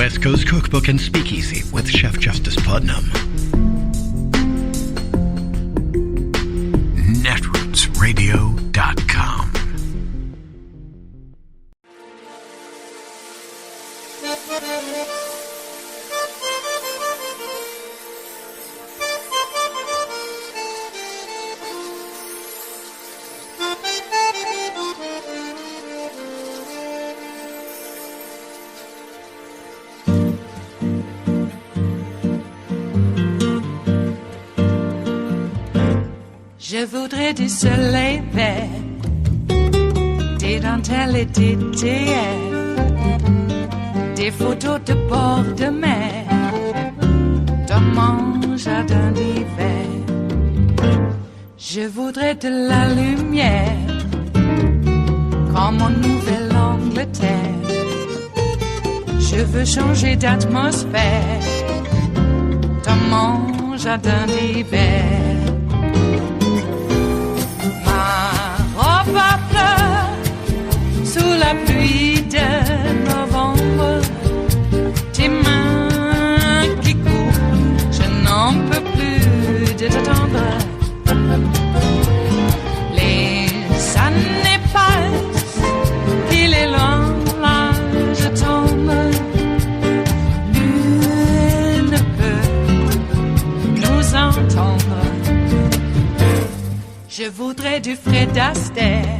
West Coast Cookbook and Speakeasy with Chef Justice Putnam. Netrootsradio.com. Je voudrais du soleil vert, des dentelles et des théières, des photos de bord de mer, dans mon jardin d'hiver. Je voudrais de la lumière, comme en Nouvelle-Angleterre. Je veux changer d'atmosphère, dans mon jardin d'hiver. Ma fleur sous la pluie de novembre, tes mains qui courent, je n'en peux plus de t'attendre. Les années passent, il est loin, là je tombe. Nul ne peut nous entendre. Je voudrais du Fred Astaire,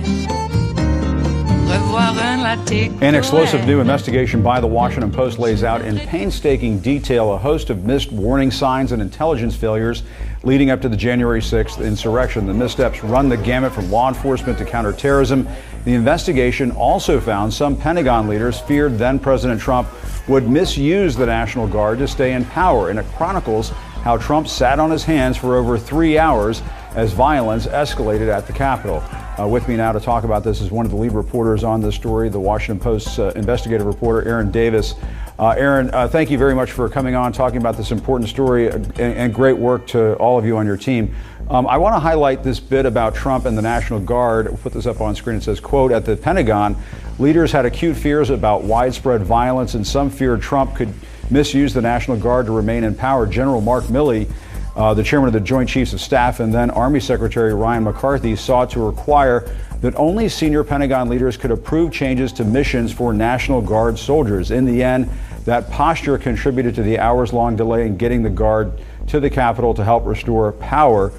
revoir un latte. An explosive new investigation by the Washington Post lays out in painstaking detail a host of missed warning signs and intelligence failures leading up to the January 6th insurrection. The missteps run the gamut from law enforcement to counterterrorism. The investigation also found some Pentagon leaders feared then President Trump would misuse the National Guard to stay in power, and it chronicles how Trump sat on his hands for over 3 hours as violence escalated at the Capitol. With me now to talk about this is one of the lead reporters on this story, the Washington Post's investigative reporter, Aaron Davis. Aaron, thank you very much for coming on, talking about this important story, and great work to all of you on your team. I want to highlight this bit about Trump and the National Guard. We'll put this up on screen. It says, quote, at the Pentagon, leaders had acute fears about widespread violence, and some feared Trump could misuse the National Guard to remain in power. General Mark Milley, the chairman of the Joint Chiefs of Staff, and then Army Secretary Ryan McCarthy sought to require that only senior Pentagon leaders could approve changes to missions for National Guard soldiers. In the end, that posture contributed to the hours-long delay in getting the Guard to the Capitol to help restore power.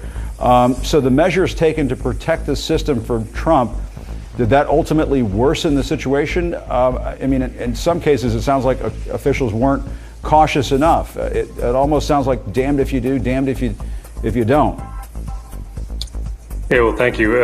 So the measures taken to protect the system from Trump, did that ultimately worsen the situation? I mean, in some cases, it sounds like officials weren't cautious enough. It almost sounds like damned if you do, damned if you don't. Yeah, well, thank you.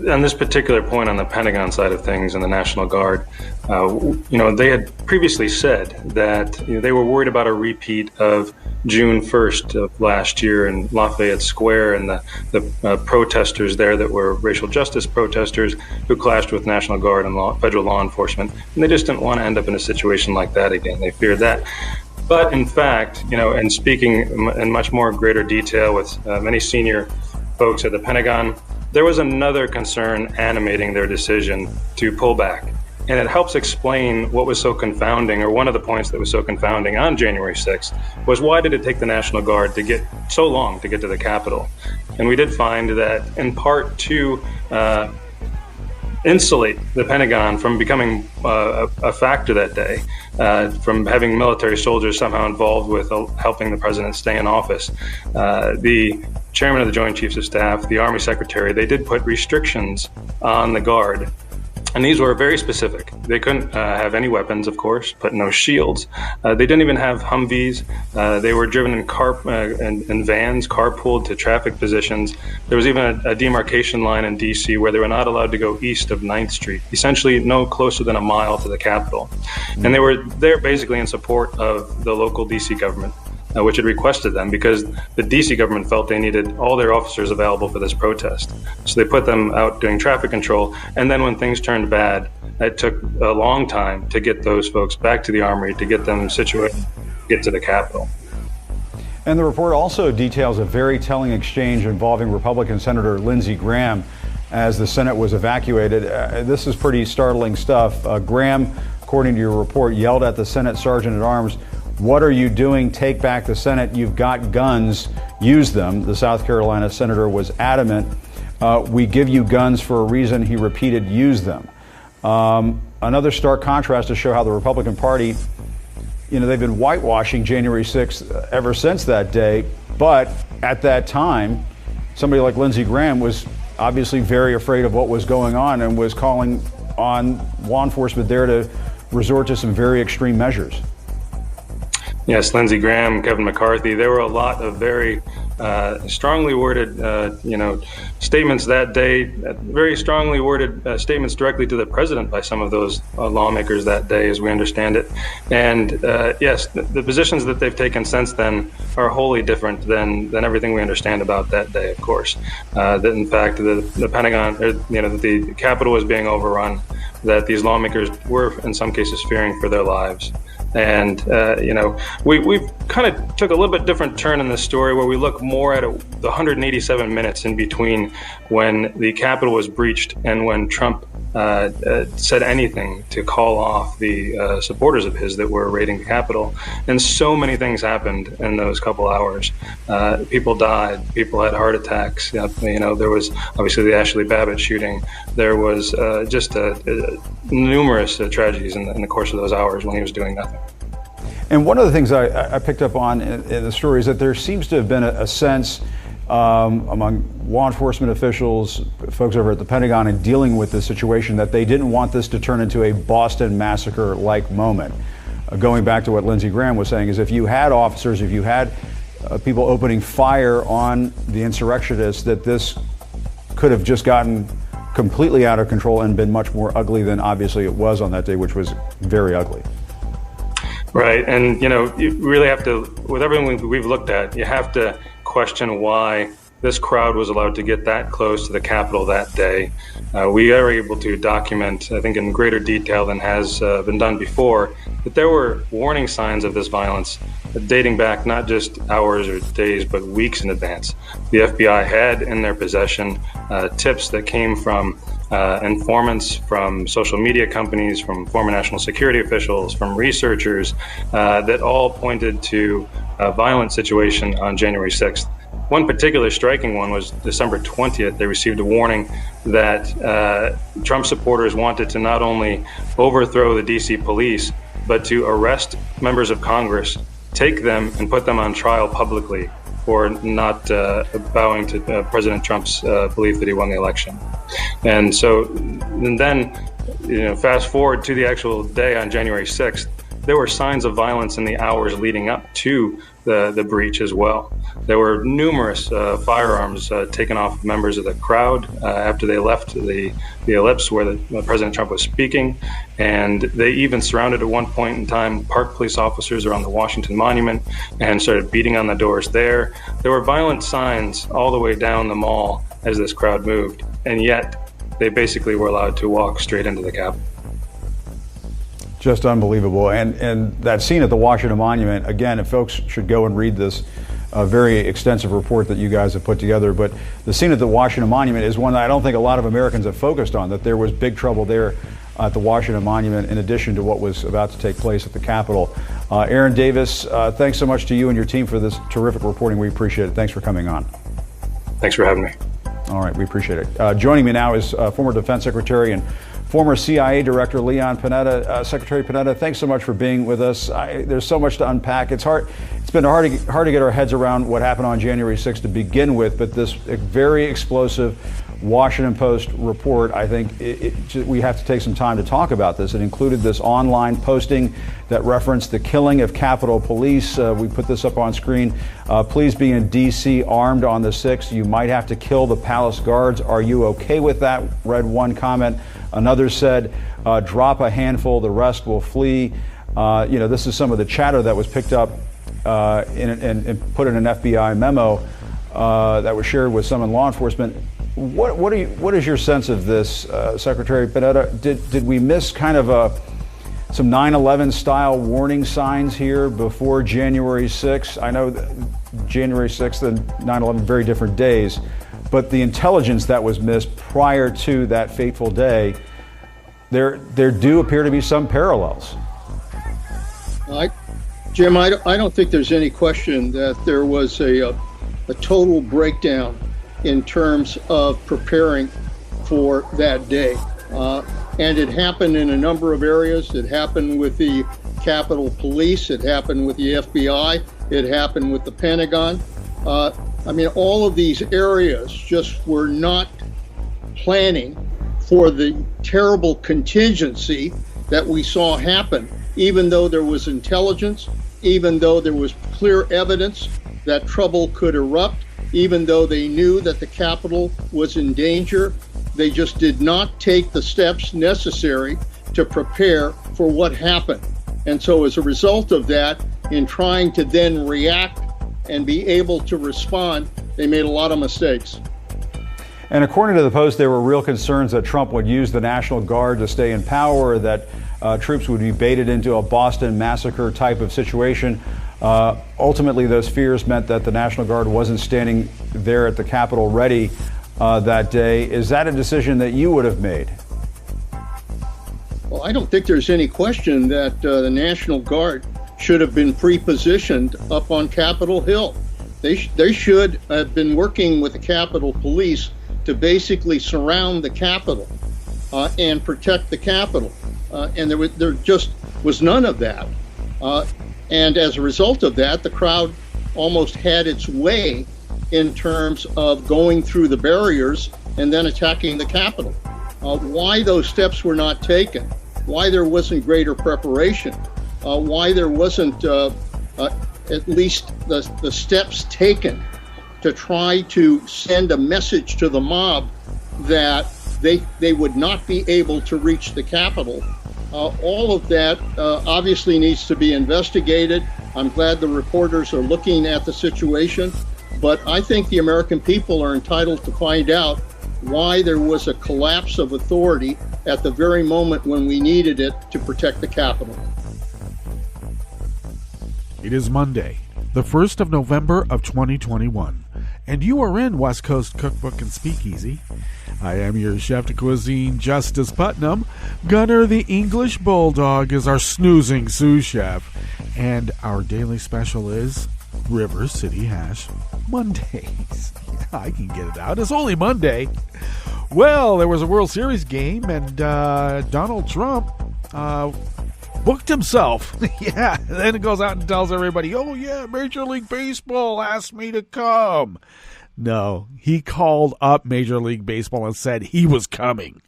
On this particular point on the Pentagon side of things and the National Guard, they had previously said that they were worried about a repeat of June 1st of last year in Lafayette Square and the protesters there that were racial justice protesters who clashed with National Guard and federal law enforcement. And they just didn't want to end up in a situation like that again. They feared that. But in fact, and speaking in much more greater detail with many senior folks at the Pentagon, there was another concern animating their decision to pull back. And it helps explain what was so confounding, or one of the points that was so confounding on January 6th, was why did it take the National Guard to get so long to get to the Capitol? And we did find that in part to insulate the Pentagon from becoming a factor that day, from having military soldiers somehow involved with helping the president stay in office. The chairman of the Joint Chiefs of Staff, the Army Secretary, they did put restrictions on the Guard. And these were very specific. They couldn't have any weapons, of course, but no shields. They didn't even have Humvees. They were driven in vans, carpooled to traffic positions. There was even a demarcation line in D.C. where they were not allowed to go east of 9th Street, essentially no closer than a mile to the Capitol. And they were there basically in support of the local D.C. government, which had requested them because the D.C. government felt they needed all their officers available for this protest. So they put them out doing traffic control. And then when things turned bad, it took a long time to get those folks back to the Armory, to get them situated, get to the Capitol. And the report also details a very telling exchange involving Republican Senator Lindsey Graham as the Senate was evacuated. This is pretty startling stuff. Graham according to your report, yelled at the Senate Sergeant at Arms, "What are you doing? Take back the Senate. You've got guns. Use them." The South Carolina senator was adamant. "We give you guns for a reason." He repeated, "Use them." Another stark contrast to show how the Republican Party, they've been whitewashing January 6th ever since that day. But at that time, somebody like Lindsey Graham was obviously very afraid of what was going on and was calling on law enforcement there to resort to some very extreme measures. Yes, Lindsey Graham, Kevin McCarthy, there were a lot of very strongly worded, statements that day, very strongly worded statements directly to the president by some of those lawmakers that day, as we understand it. And yes, the positions that they've taken since then are wholly different than everything we understand about that day, of course. That in fact, the Pentagon, the Capitol was being overrun, that these lawmakers were in some cases fearing for their lives. And, we've kind of took a little bit different turn in this story where we look more at the 187 minutes in between when the Capitol was breached and when Trump said anything to call off the supporters of his that were raiding the Capitol. And so many things happened in those couple hours. People died. People had heart attacks. There was obviously the Ashley Babbitt shooting. There was just numerous tragedies in the course of those hours when he was doing nothing. And one of the things I picked up on in the story is that there seems to have been a sense among law enforcement officials, folks over at the Pentagon, in dealing with this situation, that they didn't want this to turn into a Boston Massacre-like moment. Going back to what Lindsey Graham was saying, is if you had officers, if you had people opening fire on the insurrectionists, that this could have just gotten completely out of control and been much more ugly than obviously it was on that day, which was very ugly. Right. And, you really have to, with everything we've looked at, you have to question why this crowd was allowed to get that close to the Capitol that day. We are able to document, I think in greater detail than has been done before, that there were warning signs of this violence dating back not just hours or days, but weeks in advance. The FBI had in their possession tips that came from informants, from social media companies, from former national security officials, from researchers that all pointed to a violent situation on January 6th. One particular striking one was December 20th. They received a warning that Trump supporters wanted to not only overthrow the DC police, but to arrest members of Congress, take them and put them on trial publicly for not bowing to President Trump's belief that he won the election. And so, and then, fast forward to the actual day on January 6th, there were signs of violence in the hours leading up to the breach as well. There were numerous firearms taken off members of the crowd after they left the ellipse where President Trump was speaking. And they even surrounded at one point in time park police officers around the Washington Monument and started beating on the doors there. There were violent signs all the way down the mall as this crowd moved. And yet they basically were allowed to walk straight into the Capitol. Just unbelievable. And that scene at the Washington Monument, again, if folks should go and read this very extensive report that you guys have put together, but the scene at the Washington Monument is one that I don't think a lot of Americans have focused on, that there was big trouble there at the Washington Monument in addition to what was about to take place at the Capitol. Aaron Davis, thanks so much to you and your team for this terrific reporting. We appreciate it. Thanks for coming on. Thanks for having me. All right, we appreciate it. Joining me now is former Defense Secretary and former CIA Director Leon Panetta. Secretary Panetta, thanks so much for being with us. There's so much to unpack. It's been hard to get our heads around what happened on January 6th to begin with, but this very explosive Washington Post report, I think we have to take some time to talk about this. It included this online posting that referenced the killing of Capitol Police. We put this up on screen. Please be in D.C. armed on the 6th. You might have to kill the palace guards. Are you okay with that? Read one comment. Another said, drop a handful, the rest will flee. This is some of the chatter that was picked up and put in an FBI memo that was shared with some in law enforcement. What is your sense of this, Secretary Panetta? Did we miss kind of some 9/11 style warning signs here before January 6th? I know that January 6th and 9/11 very different days, but the intelligence that was missed prior to that fateful day, there do appear to be some parallels. Jim, I don't think there's any question that there was a total breakdown in terms of preparing for that day. And it happened in a number of areas. It happened with the Capitol Police. It happened with the FBI. It happened with the Pentagon. All of these areas just were not planning for the terrible contingency that we saw happen, even though there was intelligence, even though there was clear evidence that trouble could erupt, even though they knew that the Capitol was in danger. They just did not take the steps necessary to prepare for what happened. And so as a result of that, in trying to then react and be able to respond, they made a lot of mistakes. And according to the Post, there were real concerns that Trump would use the National Guard to stay in power, that troops would be baited into a Boston massacre type of situation. Ultimately, those fears meant that the National Guard wasn't standing there at the Capitol ready that day. Is that a decision that you would have made? Well, I don't think there's any question that the National Guard should have been pre-positioned up on Capitol Hill. They should have been working with the Capitol Police to basically surround the Capitol and protect the Capitol. And there just was none of that. And as a result of that, the crowd almost had its way in terms of going through the barriers and then attacking the Capitol. Why those steps were not taken, why there wasn't greater preparation, why there wasn't at least the steps taken to try to send a message to the mob that they would not be able to reach the Capitol. All of that obviously needs to be investigated. I'm glad the reporters are looking at the situation, but I think the American people are entitled to find out why there was a collapse of authority at the very moment when we needed it to protect the Capitol. It is Monday, the 1st of November of 2021, and you are in West Coast Cookbook and Speakeasy. I am your chef de cuisine, Justice Putnam. Gunner the English Bulldog is our snoozing sous chef, and our daily special is River City Hash Mondays. Yeah, I can get it out. It's only Monday. Well, there was a World Series game, and Donald Trump booked himself. Yeah, and then it goes out and tells everybody, oh yeah, Major League Baseball asked me to come. No, he called up Major League Baseball and said he was coming.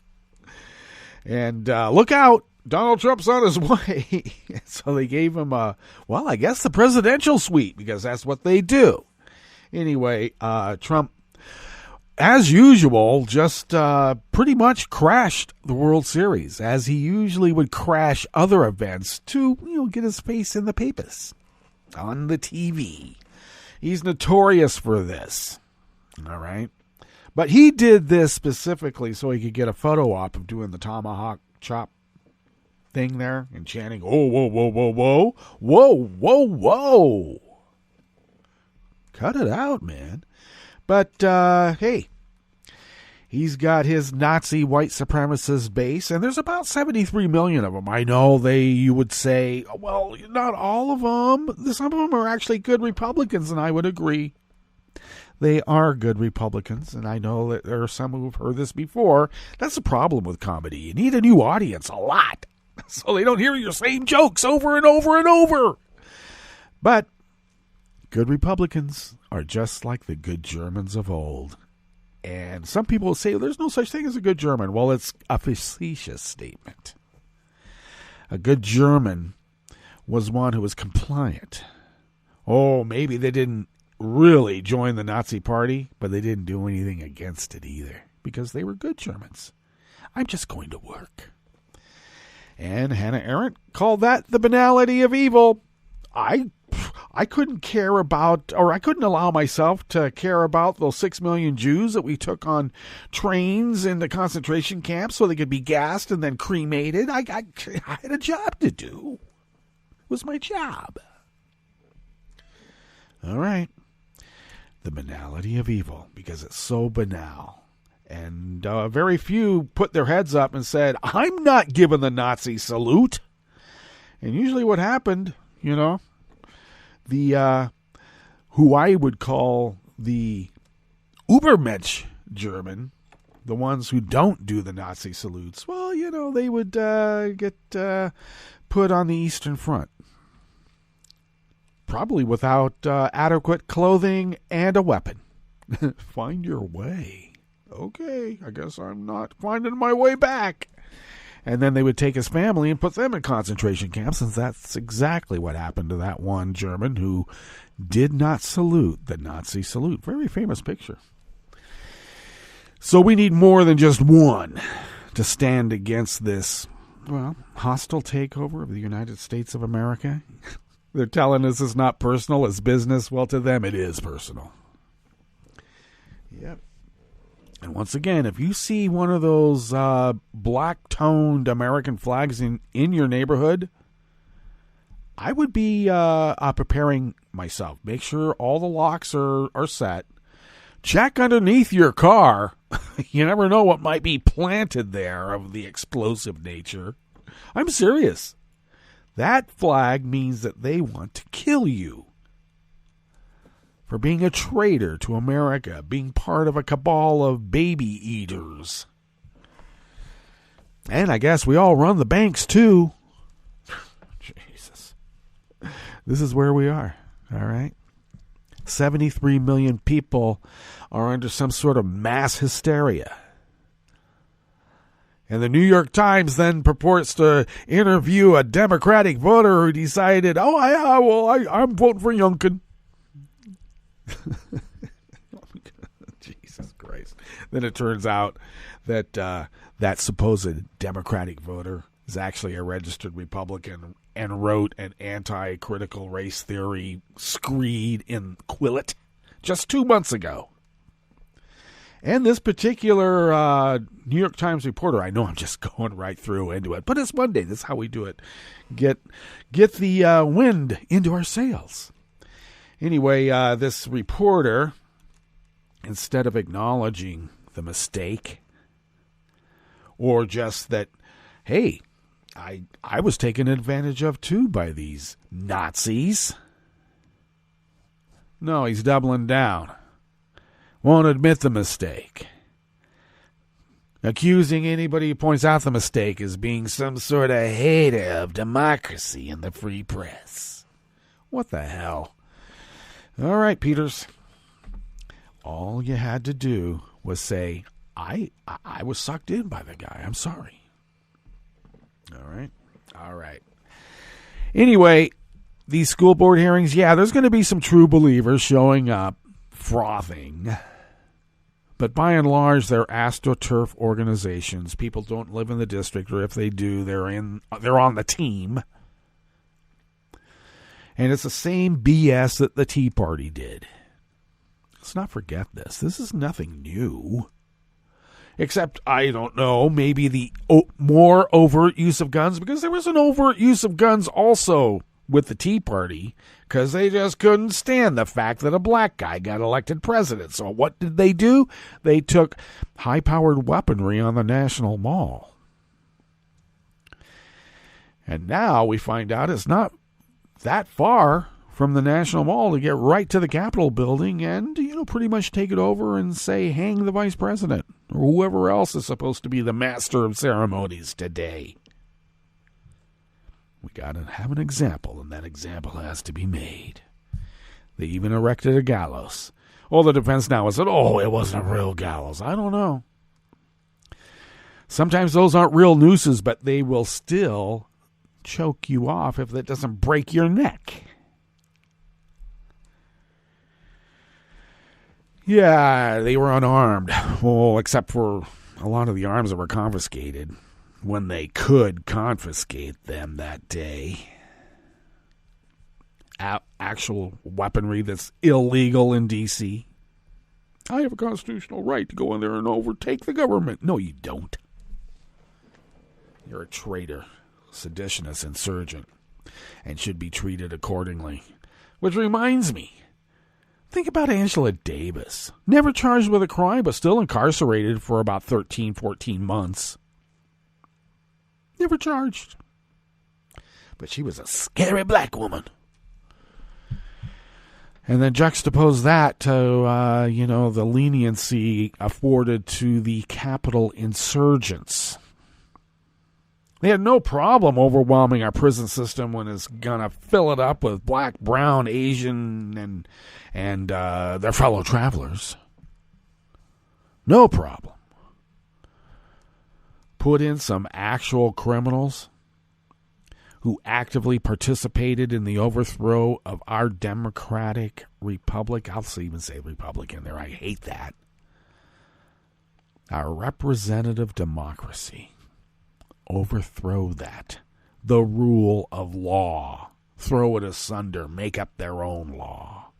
And look out, Donald Trump's on his way. So they gave him I guess the presidential suite, because that's what they do. Anyway, Trump, as usual, just pretty much crashed the World Series, as he usually would crash other events to, get his face in the papers, on the TV. He's notorious for this, all right? But he did this specifically so he could get a photo op of doing the tomahawk chop thing there and chanting, oh, whoa, whoa, whoa, whoa, whoa, whoa, whoa. Cut it out, man. But, hey, he's got his Nazi white supremacist base, and there's about 73 million of them. I know you would say, well, not all of them. Some of them are actually good Republicans, and I would agree. They are good Republicans, and I know that there are some who've heard this before. That's the problem with comedy. You need a new audience a lot, so they don't hear your same jokes over and over and over. But good Republicans are just like the good Germans of old. And some people will say there's no such thing as a good German. Well, it's a facetious statement. A good German was one who was compliant. Oh, maybe they didn't really join the Nazi Party, but they didn't do anything against it either, because they were good Germans. I'm just going to work. And Hannah Arendt called that the banality of evil. I couldn't care about, or I couldn't allow myself to care about those 6 million Jews that we took on trains in the concentration camps so they could be gassed and then cremated. I had a job to do. It was my job. All right. The banality of evil, because it's so banal. And very few put their heads up and said, I'm not giving the Nazi salute. And usually what happened, the who I would call the Übermensch German, the ones who don't do the Nazi salutes, well, they would get put on the Eastern Front. Probably without adequate clothing and a weapon. Find your way. Okay, I guess I'm not finding my way back. And then they would take his family and put them in concentration camps, and that's exactly what happened to that one German who did not salute the Nazi salute. Very famous picture. So we need more than just one to stand against this, hostile takeover of the United States of America. They're telling us it's not personal, it's business. Well, to them it is personal. Yep. And once again, if you see one of those black-toned American flags in your neighborhood, I would be preparing myself. Make sure all the locks are set. Check underneath your car. You never know what might be planted there of the explosive nature. I'm serious. That flag means that they want to kill you for being a traitor to America, being part of a cabal of baby eaters. And I guess we all run the banks, too. Jesus. This is where we are, all right? 73 million people are under some sort of mass hysteria. And the New York Times then purports to interview a Democratic voter who decided, I'm voting for Youngkin. Jesus Christ. Then it turns out that that supposed Democratic voter is actually a registered Republican and wrote an anti-critical race theory screed in Quillette just 2 months ago. And this particular New York Times reporter, I know I'm just going right through into it, but it's Monday. That's how we do it. Get the wind into our sails. Anyway, this reporter, instead of acknowledging the mistake, or just that, hey, I was taken advantage of too by these Nazis. No, he's doubling down. Won't admit the mistake. Accusing anybody who points out the mistake as being some sort of hater of democracy and the free press. What the hell? All right, Peters. All you had to do was say, I was sucked in by the guy. I'm sorry. All right. Anyway, these school board hearings, there's going to be some true believers showing up, frothing. But by and large, they're AstroTurf organizations. People don't live in the district, or if they do, they're on the team. And it's the same BS that the Tea Party did. Let's not forget this. This is nothing new. Except, I don't know, maybe the more overt use of guns, because there was an overt use of guns also with the Tea Party, because they just couldn't stand the fact that a black guy got elected president. So what did they do? They took high-powered weaponry on the National Mall. And now we find out it's not that far from the National Mall to get right to the Capitol building and, pretty much take it over and say, hang the vice president or whoever else is supposed to be the master of ceremonies today. We got to have an example, and that example has to be made. They even erected a gallows. All the defense now is that, it wasn't a real gallows. I don't know. Sometimes those aren't real nooses, but they will still choke you off if that doesn't break your neck. Yeah, they were unarmed. Well, except for a lot of the arms that were confiscated when they could confiscate them that day. Actual weaponry that's illegal in D.C. I have a constitutional right to go in there and overtake the government. No, you don't. You're a traitor, seditionist, insurgent, and should be treated accordingly. Which reminds me, Think about Angela Davis. Never charged with a crime, but still incarcerated for about 13, 14 months. Never charged. But she was a scary black woman. And then juxtapose that to, the leniency afforded to the Capitol insurgents. They had no problem overwhelming our prison system when it's going to fill it up with black, brown, Asian, and their fellow travelers. No problem. Put in some actual criminals who actively participated in the overthrow of our democratic republic. I'll even say Republican there. I hate that. Our representative democracy. Overthrow that. The rule of law. Throw it asunder. Make up their own law.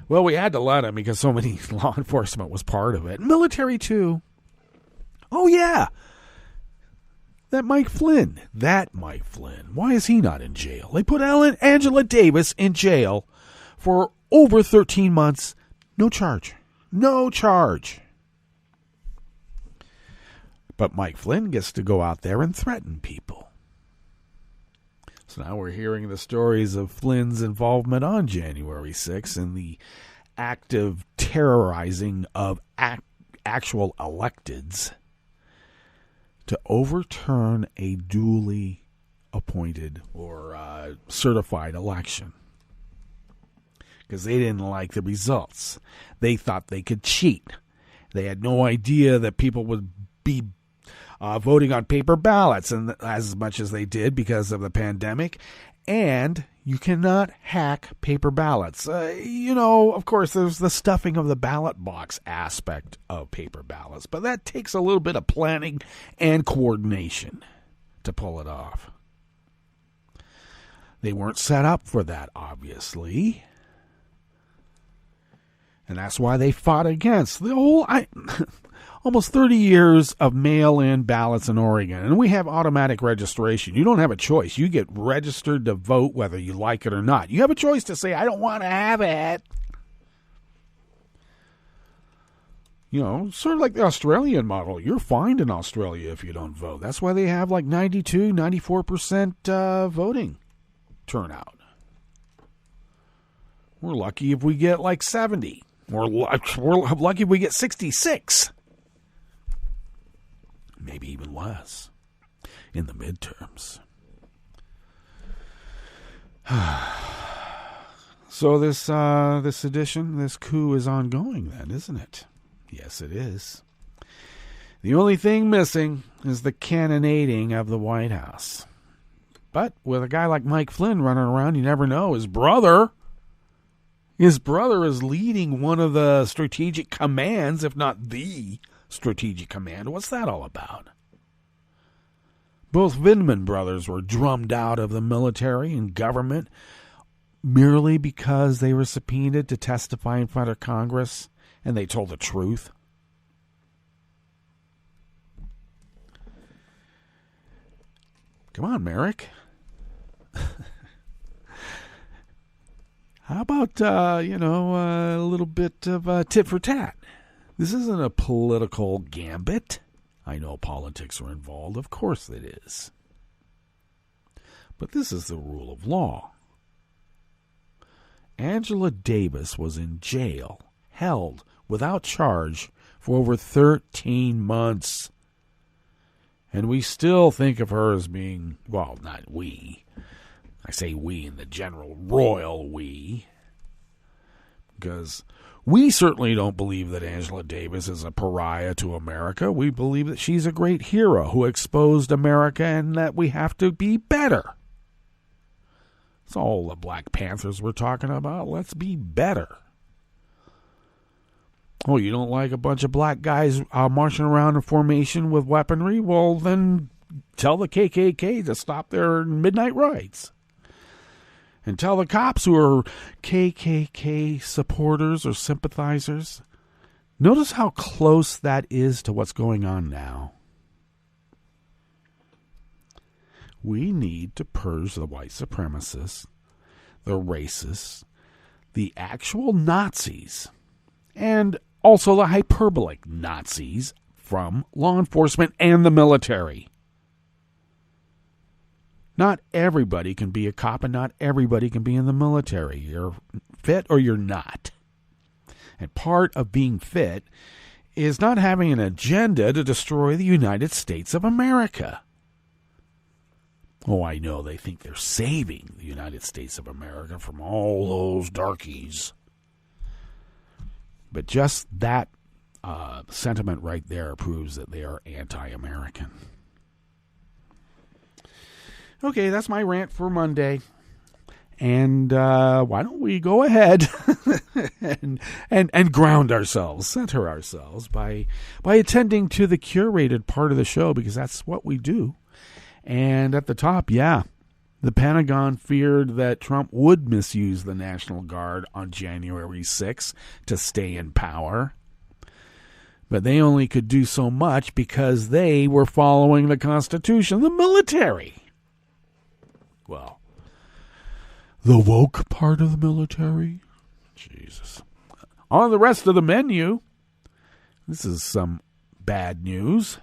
Well, we had to let them because so many law enforcement was part of it. Military, too. Oh, yeah. That Mike Flynn. Why is he not in jail? They put Angela Davis in jail for over 13 months. No charge. But Mike Flynn gets to go out there and threaten people. So now we're hearing the stories of Flynn's involvement on January 6th in the active terrorizing of actual electeds to overturn a duly appointed or certified election. Because they didn't like the results. They thought they could cheat. They had no idea that people would be voting on paper ballots and as much as they did because of the pandemic. And you cannot hack paper ballots. Of course, there's the stuffing of the ballot box aspect of paper ballots, but that takes a little bit of planning and coordination to pull it off. They weren't set up for that, obviously. And that's why they fought against the whole... almost 30 years of mail-in ballots in Oregon, and we have automatic registration. You don't have a choice. You get registered to vote whether you like it or not. You have a choice to say, I don't want to have it. Sort of like the Australian model. You're fined in Australia if you don't vote. That's why they have like 92, 94% voting turnout. We're lucky if we get like 70. We're lucky if we get 66. Maybe even less in the midterms. So this edition, this coup is ongoing then, isn't it? Yes, it is. The only thing missing is the cannonading of the White House. But with a guy like Mike Flynn running around, you never know. His brother is leading one of the strategic commands, if not the strategic command. What's that all about? Both Vindman brothers were drummed out of the military and government merely because they were subpoenaed to testify in front of Congress and they told the truth. Come on, Merrick. How about, a little bit of tit for tat? This isn't a political gambit. I know politics are involved. Of course it is. But this is the rule of law. Angela Davis was in jail, held without charge for over 13 months. And we still think of her as being, well, not we. I say we in the general royal we. Because we certainly don't believe that Angela Davis is a pariah to America. We believe that she's a great hero who exposed America and that we have to be better. That's all the Black Panthers were talking about. Let's be better. Oh, you don't like a bunch of black guys marching around in formation with weaponry? Well, then tell the KKK to stop their midnight rides. And tell the cops who are KKK supporters or sympathizers. Notice how close that is to what's going on now. We need to purge the white supremacists, the racists, the actual Nazis and also the hyperbolic Nazis from law enforcement and the military. Not everybody can be a cop and not everybody can be in the military. You're fit or you're not. And part of being fit is not having an agenda to destroy the United States of America. Oh, I know they think they're saving the United States of America from all those darkies. But just that sentiment right there proves that they are anti-American. Okay, that's my rant for Monday. And why don't we go ahead and ground ourselves, center ourselves by attending to the curated part of the show, because that's what we do. And at the top, the Pentagon feared that Trump would misuse the National Guard on January 6th to stay in power. But they only could do so much because they were following the Constitution, the military. Well, the woke part of the military? Jesus. On the rest of the menu, this is some bad news.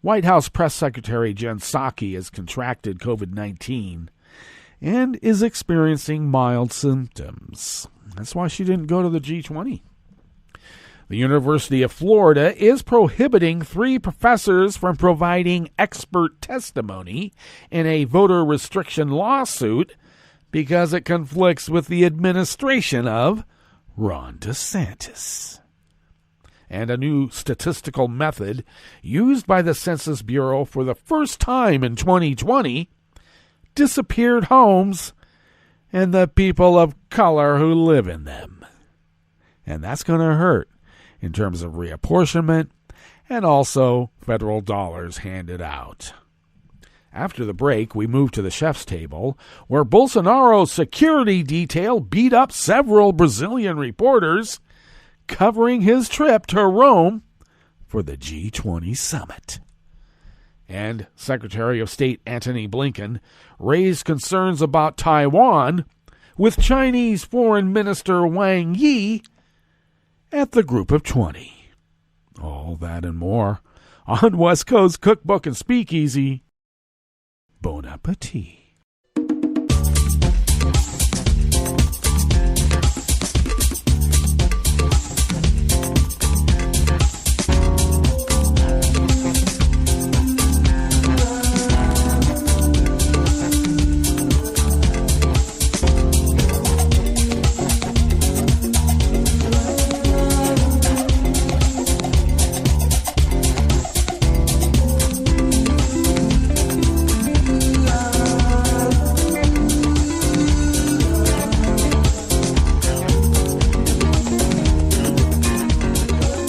White House Press Secretary Jen Psaki has contracted COVID-19 and is experiencing mild symptoms. That's why she didn't go to the G20. The University of Florida is prohibiting 3 professors from providing expert testimony in a voter restriction lawsuit because it conflicts with the administration of Ron DeSantis. And a new statistical method used by the Census Bureau for the first time in 2020 disappeared homes and the people of color who live in them. And that's going to hurt in terms of reapportionment and also federal dollars handed out. After the break, we move to the chef's table, where Bolsonaro's security detail beat up several Brazilian reporters covering his trip to Rome for the G20 summit. And Secretary of State Antony Blinken raised concerns about Taiwan with Chinese Foreign Minister Wang Yi at the Group of 20. All that and more on West Coast Cookbook and Speakeasy. Bon appetit.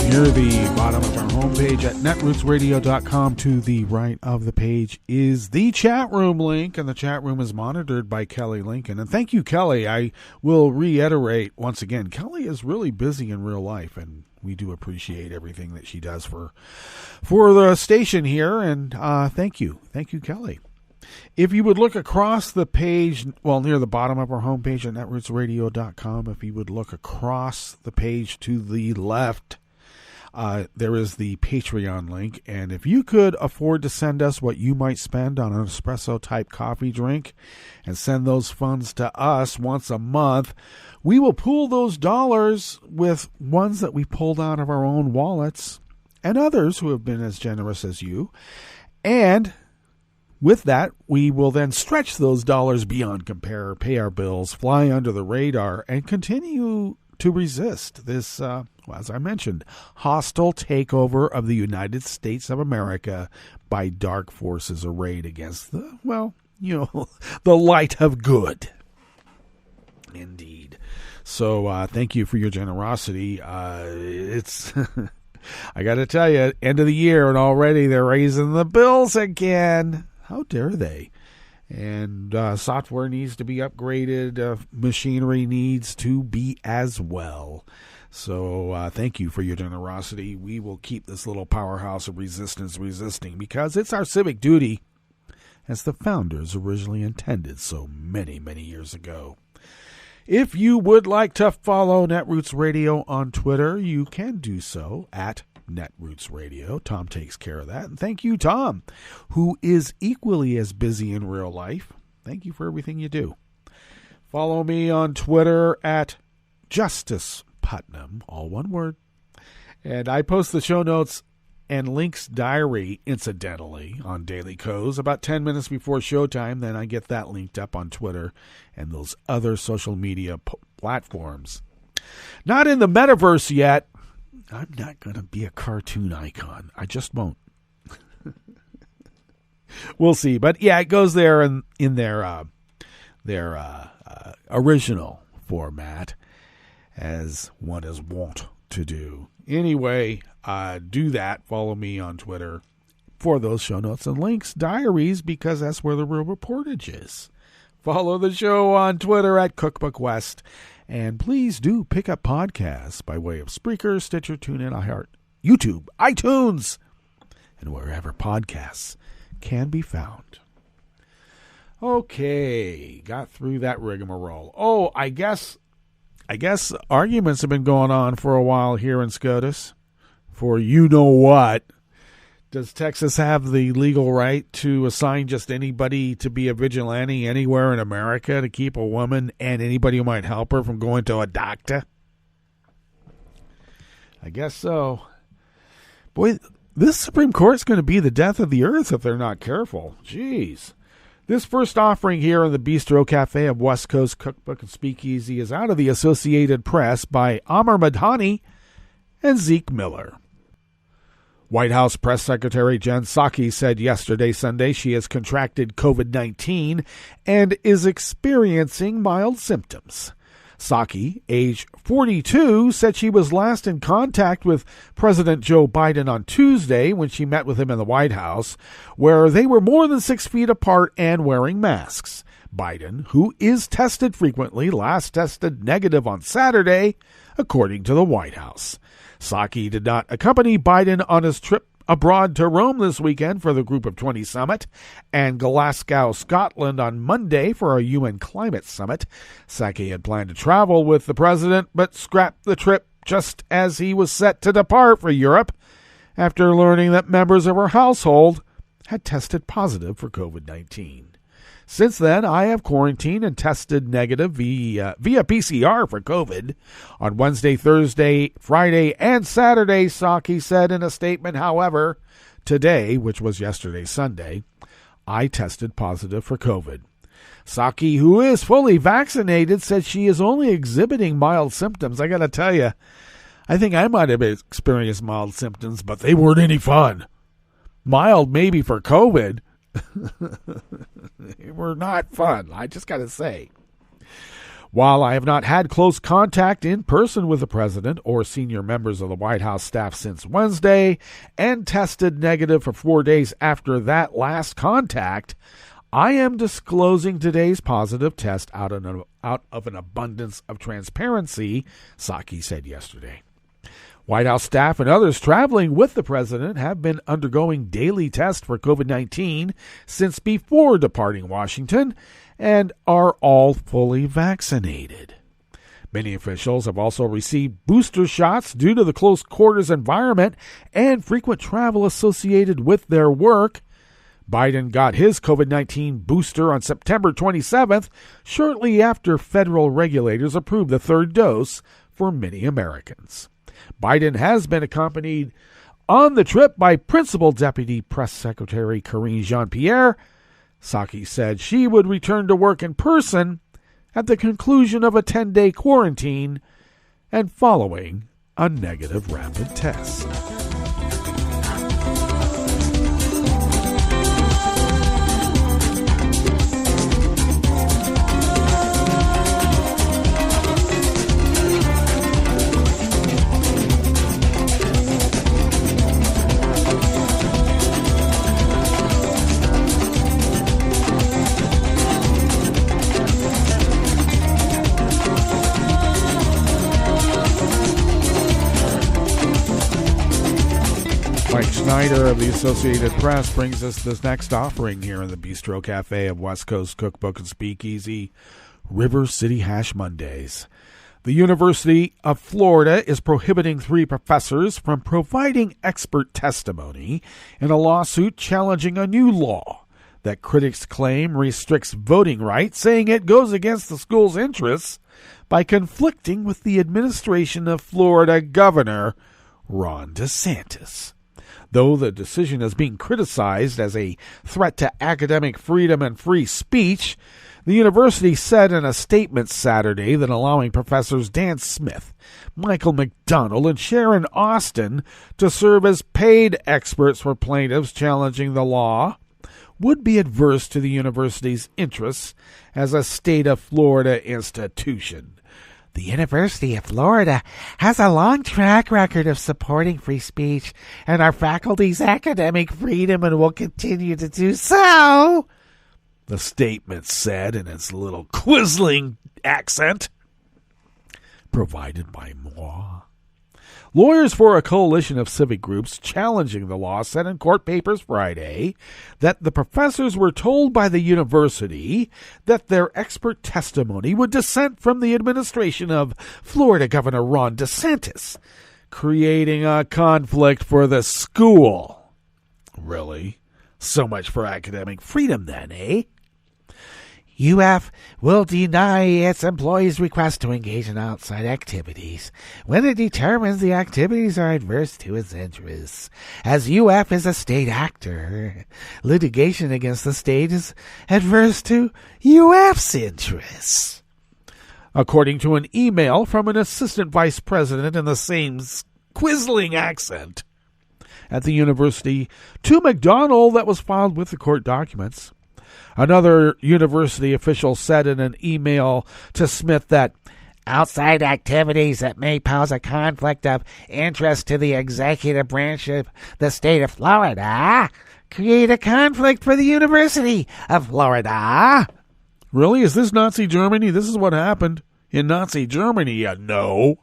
Near the bottom of our homepage at netrootsradio.com, to the right of the page is the chat room link, and the chat room is monitored by Kelly Lincoln. And thank you, Kelly. I will reiterate once again, Kelly is really busy in real life, and we do appreciate everything that she does for the station here, and thank you. Thank you, Kelly. If you would look across the page, well, near the bottom of our homepage at netrootsradio.com, if you would look across the page to the left, there is the Patreon link, and if you could afford to send us what you might spend on an espresso-type coffee drink and send those funds to us once a month, we will pool those dollars with ones that we pulled out of our own wallets and others who have been as generous as you. And with that, we will then stretch those dollars beyond compare, pay our bills, fly under the radar, and continue to resist this, as I mentioned, hostile takeover of the United States of America by dark forces arrayed against the light of good. Indeed. So thank you for your generosity. It's I got to tell you, end of the year, and already they're raising the bills again. How dare they? And software needs to be upgraded. Machinery needs to be as well. So thank you for your generosity. We will keep this little powerhouse of resistance resisting, because it's our civic duty, as the founders originally intended so many, many years ago. If you would like to follow Netroots Radio on Twitter, you can do so at Netroots Radio. Tom takes care of that. And thank you, Tom, who is equally as busy in real life. Thank you for everything you do. Follow me on Twitter at Justice Putnam, all one word. And I post the show notes and links diary, incidentally, on Daily Co's about 10 minutes before showtime. Then I get that linked up on Twitter and those other social media platforms. Not in the metaverse yet. I'm not going to be a cartoon icon. I just won't. We'll see. But yeah, it goes there in their original format, as one is wont to do. Anyway, do that. Follow me on Twitter for those show notes and links, diaries, because that's where the real reportage is. Follow the show on Twitter at Cookbook West. And please do pick up podcasts by way of Spreaker, Stitcher, TuneIn, iHeart, YouTube, iTunes, and wherever podcasts can be found. Okay, got through that rigmarole. Oh, I guess arguments have been going on for a while here in SCOTUS for you-know-what. Does Texas have the legal right to assign just anybody to be a vigilante anywhere in America to keep a woman and anybody who might help her from going to a doctor? I guess so. Boy, this Supreme Court's going to be the death of the earth if they're not careful. Jeez. This first offering here in the Bistro Cafe of West Coast Cookbook and Speakeasy is out of the Associated Press by Amr Madhani and Zeke Miller. White House Press Secretary Jen Psaki said yesterday, Sunday, she has contracted COVID-19 and is experiencing mild symptoms. Psaki, age 42, said she was last in contact with President Joe Biden on Tuesday when she met with him in the White House, where they were more than 6 feet apart and wearing masks. Biden, who is tested frequently, last tested negative on Saturday, according to the White House. Psaki did not accompany Biden on his trip abroad to Rome this weekend for the Group of 20 summit and Glasgow, Scotland on Monday for a UN climate summit. Psaki had planned to travel with the president but scrapped the trip just as he was set to depart for Europe after learning that members of her household had tested positive for COVID-19. Since then, I have quarantined and tested negative via PCR for COVID. On Wednesday, Thursday, Friday, and Saturday, Psaki said in a statement. However, today, which was yesterday, Sunday, I tested positive for COVID. Psaki, who is fully vaccinated, said she is only exhibiting mild symptoms. I got to tell you, I think I might have experienced mild symptoms, but they weren't any fun. Mild maybe for COVID. They were not fun, I just got to say. While I have not had close contact in person with the president or senior members of the White House staff since Wednesday and tested negative for 4 days after that last contact, I am disclosing today's positive test out of an abundance of transparency, Psaki said yesterday. White House staff and others traveling with the president have been undergoing daily tests for COVID-19 since before departing Washington and are all fully vaccinated. Many officials have also received booster shots due to the close quarters environment and frequent travel associated with their work. Biden got his COVID-19 booster on September 27th, shortly after federal regulators approved the third dose for many Americans. Biden has been accompanied on the trip by Principal Deputy Press Secretary Karine Jean-Pierre. Psaki said she would return to work in person at the conclusion of a 10-day quarantine and following a negative rapid test. Mike Schneider of the Associated Press brings us this next offering here in the Bistro Cafe of West Coast Cookbook and Speakeasy. River City Hash Mondays. The University of Florida is prohibiting 3 professors from providing expert testimony in a lawsuit challenging a new law that critics claim restricts voting rights, saying it goes against the school's interests by conflicting with the administration of Florida Governor Ron DeSantis. Though the decision is being criticized as a threat to academic freedom and free speech, the university said in a statement Saturday that allowing professors Dan Smith, Michael McDonald, and Sharon Austin to serve as paid experts for plaintiffs challenging the law would be adverse to the university's interests as a state of Florida institution. The University of Florida has a long track record of supporting free speech and our faculty's academic freedom and will continue to do so, the statement said in its little quisling accent, provided by moi. Lawyers for a coalition of civic groups challenging the law said in court papers Friday that the professors were told by the university that their expert testimony would dissent from the administration of Florida Governor Ron DeSantis, creating a conflict for the school. Really? So much for academic freedom then, eh? UF will deny its employees' request to engage in outside activities when it determines the activities are adverse to its interests. As UF is a state actor, litigation against the state is adverse to UF's interests. According to an email from an assistant vice president in the same quisling accent at the university to McDonald that was filed with the court documents. Another university official said in an email to Smith that outside activities that may pose a conflict of interest to the executive branch of the state of Florida create a conflict for the University of Florida. Really? Is this Nazi Germany? This is what happened in Nazi Germany, you know.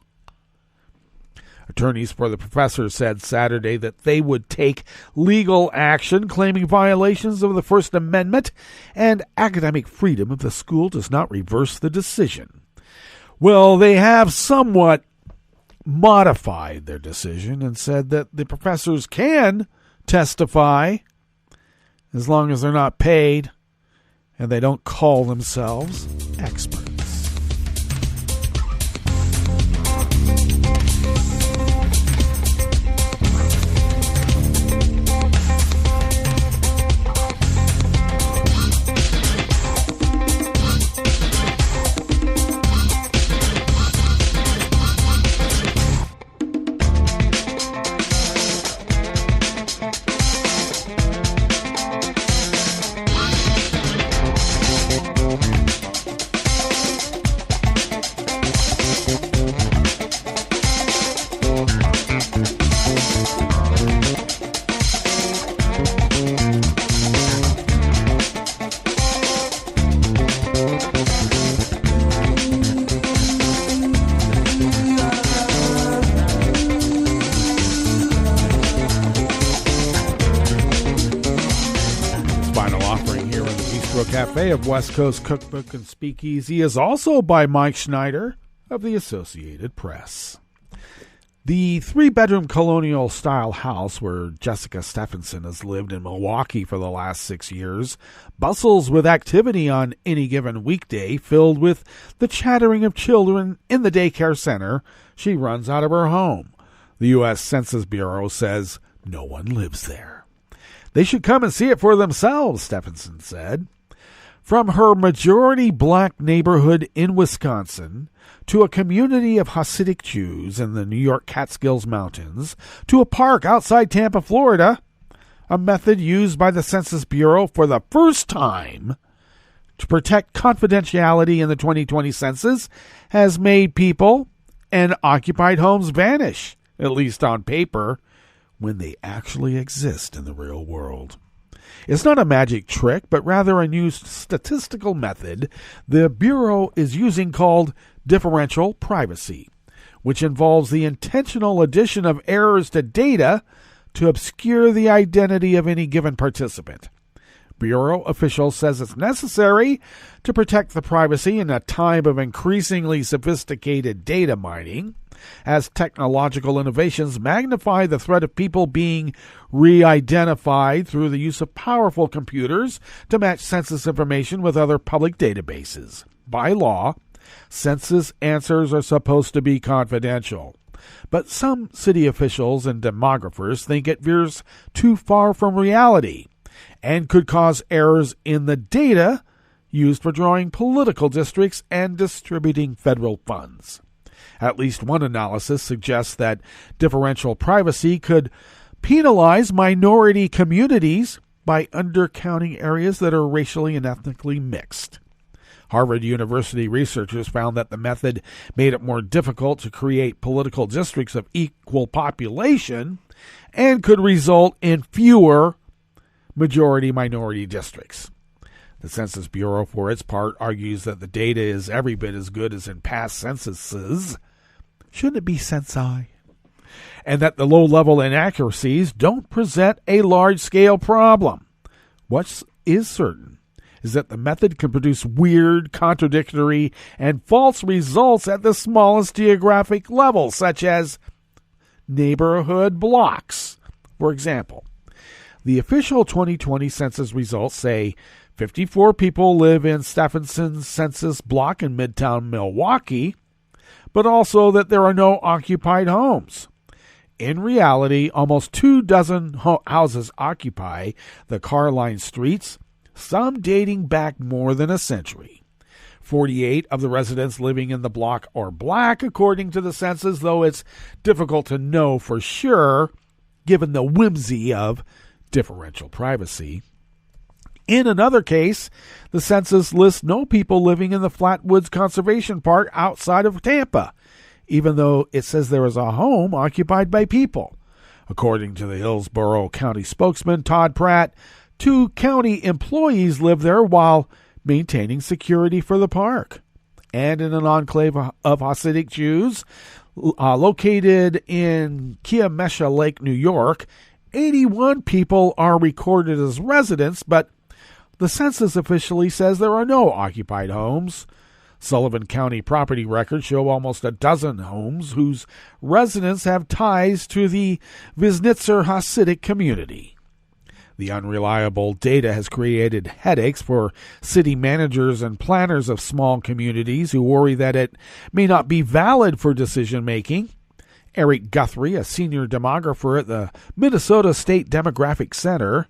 Attorneys for the professors said Saturday that they would take legal action claiming violations of the First Amendment and academic freedom if the school does not reverse the decision. Well, they have somewhat modified their decision and said that the professors can testify as long as they're not paid and they don't call themselves experts. Bistro Cafe of West Coast Cookbook and Speakeasy is also by Mike Schneider of the Associated Press. The 3-bedroom colonial-style house where Jessica Stephenson has lived in Milwaukee for the last 6 years bustles with activity on any given weekday, filled with the chattering of children in the daycare center she runs out of her home. The U.S. Census Bureau says no one lives there. They should come and see it for themselves, Stephenson said. From her majority-black neighborhood in Wisconsin to a community of Hasidic Jews in the New York Catskills Mountains to a park outside Tampa, Florida, a method used by the Census Bureau for the first time to protect confidentiality in the 2020 census has made people and occupied homes vanish, at least on paper, when they actually exist in the real world. It's not a magic trick, but rather a new statistical method the Bureau is using called differential privacy, which involves the intentional addition of errors to data to obscure the identity of any given participant. Bureau official says it's necessary to protect the privacy in a time of increasingly sophisticated data mining, as technological innovations magnify the threat of people being re-identified through the use of powerful computers to match census information with other public databases. By law, census answers are supposed to be confidential, but some city officials and demographers think it veers too far from reality and could cause errors in the data used for drawing political districts and distributing federal funds. At least one analysis suggests that differential privacy could penalize minority communities by undercounting areas that are racially and ethnically mixed. Harvard University researchers found that the method made it more difficult to create political districts of equal population and could result in fewer majority-minority districts. The Census Bureau, for its part, argues that the data is every bit as good as in past censuses. Shouldn't it be censi? And that the low-level inaccuracies don't present a large-scale problem. What is certain is that the method can produce weird, contradictory, and false results at the smallest geographic level, such as neighborhood blocks. For example, the official 2020 census results say 54 people live in Stephenson's census block in Midtown Milwaukee, but also that there are no occupied homes. In reality, almost 24 houses occupy the car-lined streets, some dating back more than a century. 48 of the residents living in the block are black, according to the census, though it's difficult to know for sure, given the whimsy of differential privacy. In another case, the census lists no people living in the Flatwoods Conservation Park outside of Tampa, even though it says there is a home occupied by people. According to the Hillsborough County spokesman, Todd Pratt, 2 county employees live there while maintaining security for the park. And in an enclave of Hasidic Jews located in Kiamesha Lake, New York, 81 people are recorded as residents, but the census officially says there are no occupied homes. Sullivan County property records show almost a dozen homes whose residents have ties to the Viznitzer Hasidic community. The unreliable data has created headaches for city managers and planners of small communities who worry that it may not be valid for decision-making. Eric Guthrie, a senior demographer at the Minnesota State Demographic Center,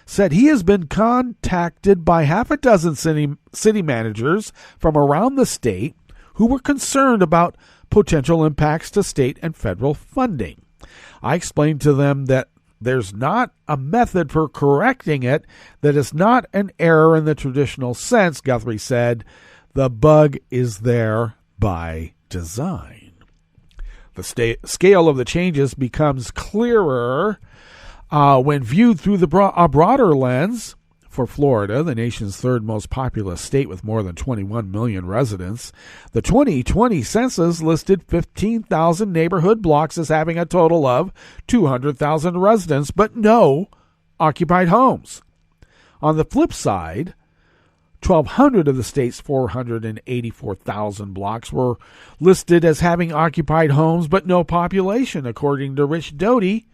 said he has been contacted by half a dozen city managers from around the state who were concerned about potential impacts to state and federal funding. I explained to them that there's not a method for correcting it, that is not an error in the traditional sense, Guthrie said. The bug is there by design. The scale of the changes becomes clearer when viewed through a broader lens. For Florida, the nation's third most populous state with more than 21 million residents, the 2020 census listed 15,000 neighborhood blocks as having a total of 200,000 residents, but no occupied homes. On the flip side, 1,200 of the state's 484,000 blocks were listed as having occupied homes but no population, according to Rich Doty,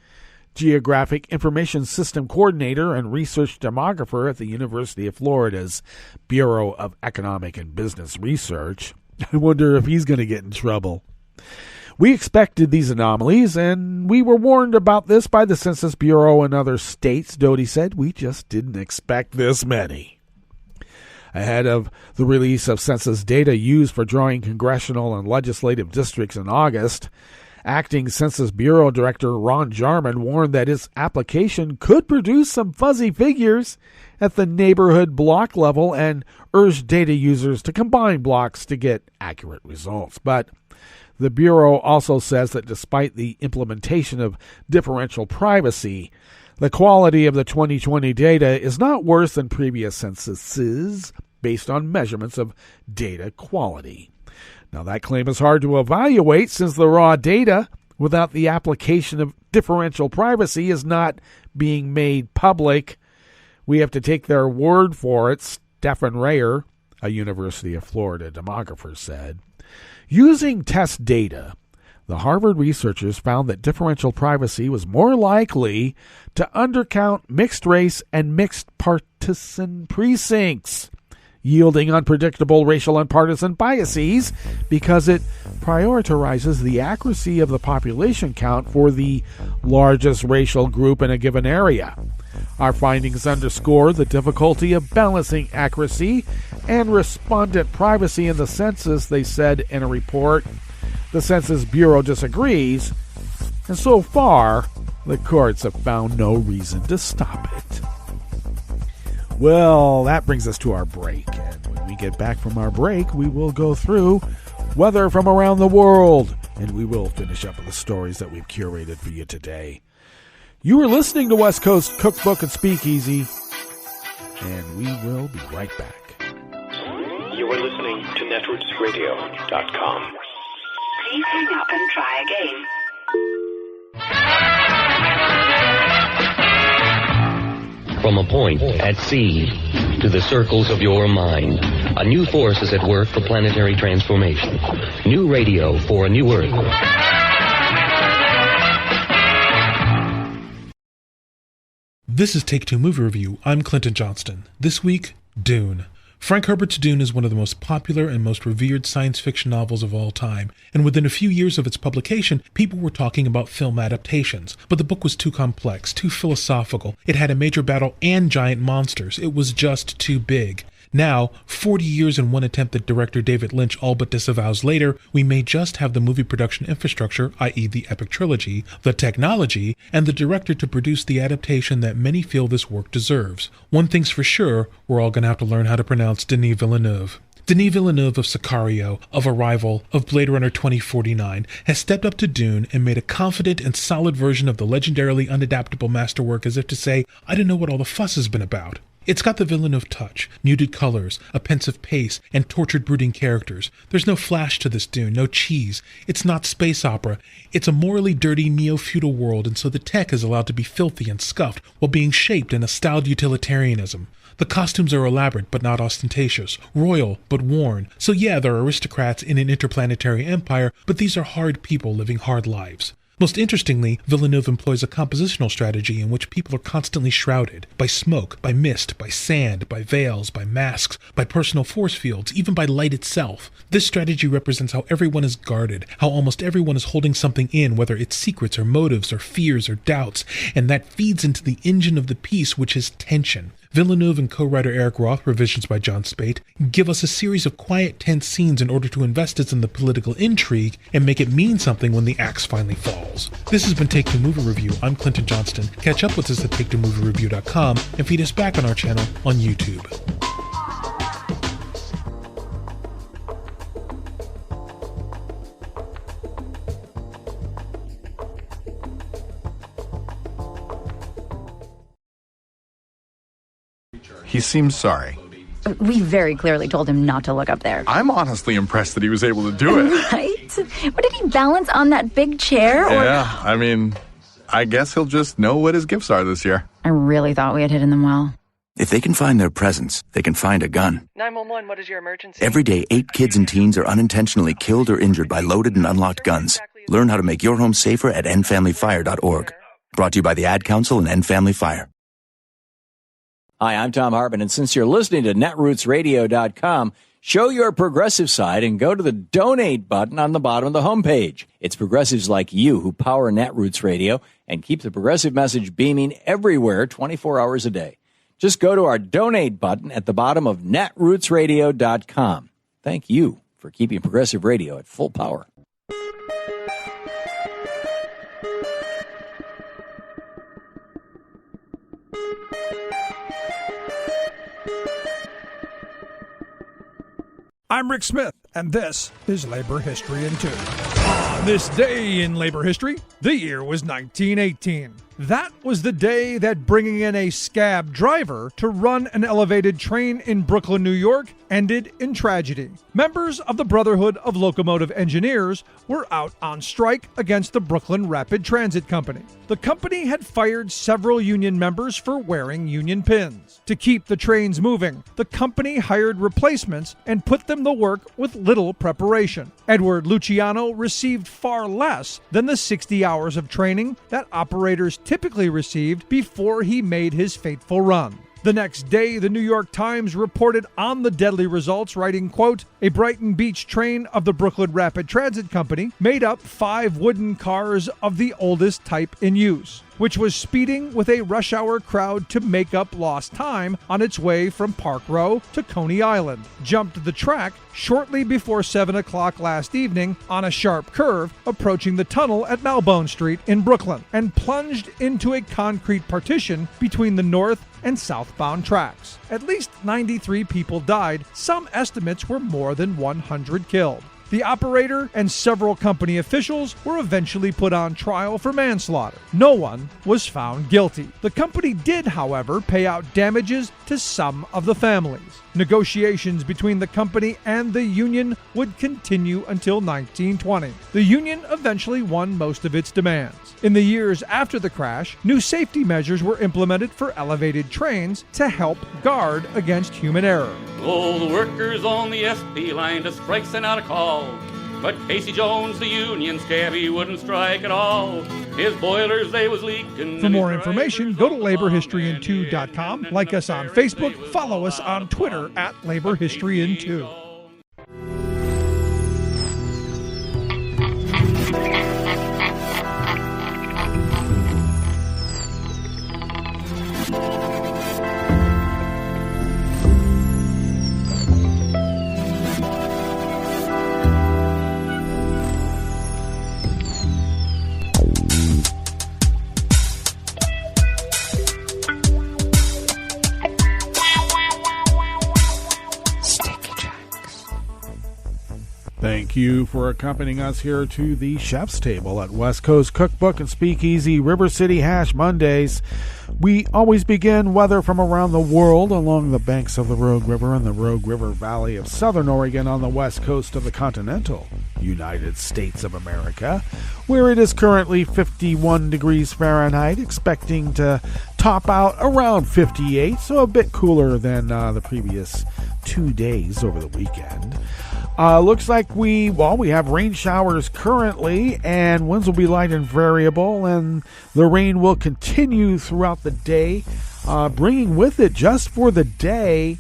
Geographic Information System Coordinator and Research Demographer at the University of Florida's Bureau of Economic and Business Research. I wonder if he's going to get in trouble. We expected these anomalies, and we were warned about this by the Census Bureau and other states, Doty said. We just didn't expect this many. Ahead of the release of census data used for drawing congressional and legislative districts in August, Acting Census Bureau Director Ron Jarman warned that his application could produce some fuzzy figures at the neighborhood block level and urged data users to combine blocks to get accurate results. But the Bureau also says that despite the implementation of differential privacy, the quality of the 2020 data is not worse than previous censuses based on measurements of data quality. Now, that claim is hard to evaluate since the raw data, without the application of differential privacy, is not being made public We have to take their word for it, Stephen Rayer, a University of Florida demographer, said. Using test data, the Harvard researchers found that differential privacy was more likely to undercount mixed race and mixed partisan precincts, yielding unpredictable racial and partisan biases because it prioritizes the accuracy of the population count for the largest racial group in a given area. Our findings underscore the difficulty of balancing accuracy and respondent privacy in the census, they said in a report. The Census Bureau disagrees, and so far, the courts have found no reason to stop it. Well, that brings us to our break, and when we get back from our break, we will go through weather from around the world, and we will finish up with the stories that we've curated for you today. You are listening to West Coast Cookbook and Speakeasy, and we will be right back. You are listening to netrootsradio.com. Please hang up and try again. From a point at sea to the circles of your mind, a new force is at work for planetary transformation. New radio for a new Earth. This is Take Two Movie Review. I'm Clinton Johnston. This week, Dune. Frank Herbert's Dune is one of the most popular and most revered science fiction novels of all time, and within a few years of its publication, people were talking about film adaptations. But the book was too complex, too philosophical. It had a major battle and giant monsters. It was just too big. Now, 40 years and one attempt that director David Lynch all but disavows later, we may just have the movie production infrastructure, i.e. the epic trilogy, the technology, and the director to produce the adaptation that many feel this work deserves. One thing's for sure, we're all going to have to learn how to pronounce Denis Villeneuve. Denis Villeneuve of Sicario, of Arrival, of Blade Runner 2049 has stepped up to Dune and made a confident and solid version of the legendarily unadaptable masterwork, as if to say, I don't know what all the fuss has been about. It's got the Villeneuve touch, muted colors, a pensive pace, and tortured brooding characters. There's no flash to this Dune, no cheese. It's not space opera. It's a morally dirty neo-feudal world, and so the tech is allowed to be filthy and scuffed while being shaped in a styled utilitarianism. The costumes are elaborate but not ostentatious, royal but worn. So yeah, there are aristocrats in an interplanetary empire, but these are hard people living hard lives. Most interestingly, Villeneuve employs a compositional strategy in which people are constantly shrouded by smoke, by mist, by sand, by veils, by masks, by personal force fields, even by light itself. This strategy represents how everyone is guarded, how almost everyone is holding something in, whether it's secrets or motives or fears or doubts, and that feeds into the engine of the piece, which is tension. Villeneuve and co-writer Eric Roth, revisions by John Spate, give us a series of quiet, tense scenes in order to invest us in the political intrigue and make it mean something when the axe finally falls. This has been Take Two Movie Review. I'm Clinton Johnston. Catch up with us at TakeTwoMovieReview.com and feed us back on our channel on YouTube. He seems sorry. We very clearly told him not to look up there. I'm honestly impressed that he was able to do it. Right? What, did he balance on that big chair? Yeah, I mean, I guess he'll just know what his gifts are this year. I really thought we had hidden them well. If they can find their presents, they can find a gun. 911, what is your emergency? Every day, 8 kids and teens are unintentionally killed or injured by loaded and unlocked guns. Learn how to make your home safer at endfamilyfire.org. Brought to you by the Ad Council and End Family Fire. Hi, I'm Tom Hartman, and since you're listening to netrootsradio.com, show your progressive side and go to the donate button on the bottom of the homepage. It's progressives like you who power Netroots Radio and keep the progressive message beaming everywhere 24 hours a day. Just go to our donate button at the bottom of netrootsradio.com. Thank you for keeping progressive radio at full power. I'm Rick Smith, and this is Labor History in 2. On this day in labor history, the year was 1918. That was the day that bringing in a scab driver to run an elevated train in Brooklyn, New York, ended in tragedy. Members of the Brotherhood of Locomotive Engineers were out on strike against the Brooklyn Rapid Transit Company. The company had fired several union members for wearing union pins. To keep the trains moving, the company hired replacements and put them to work with little preparation. Edward Luciano received far less than the 60 hours of training that operators typically received before he made his fateful run. The next day, the New York Times reported on the deadly results, writing, quote, "A Brighton Beach train of the Brooklyn Rapid Transit Company made up 5 wooden cars of the oldest type in use, which was speeding with a rush hour crowd to make up lost time on its way from Park Row to Coney Island, jumped the track shortly before 7 o'clock last evening on a sharp curve approaching the tunnel at Malbone Street in Brooklyn, and plunged into a concrete partition between the north and southbound tracks. At least 93 people died. Some estimates were more than 100 killed. The operator and several company officials were eventually put on trial for manslaughter. No one was found guilty. The company did, however, pay out damages to some of the families. Negotiations between the company and the union would continue until 1920. The union eventually won most of its demands. In the years after the crash, new safety measures were implemented for elevated trains to help guard against human error. Oh, the workers on the SP line to strike sent out a call. But Casey Jones, the union scabby, wouldn't strike at all. His boilers, they was leaking. For more information, go to laborhistoryin2.com. Like us on Facebook. Follow us on Twitter at laborhistoryin2. Thank you for accompanying us here to the Chef's Table at West Coast Cookbook and Speakeasy River City Hash Mondays. We always begin weather from around the world along the banks of the Rogue River and the Rogue River Valley of southern Oregon on the west coast of the continental United States of America, where it is currently 51 degrees Fahrenheit, expecting to top out around 58, so a bit cooler than the previous 2 days over the weekend. Looks like we have rain showers currently, and winds will be light and variable, and the rain will continue throughout the day, bringing with it just for the day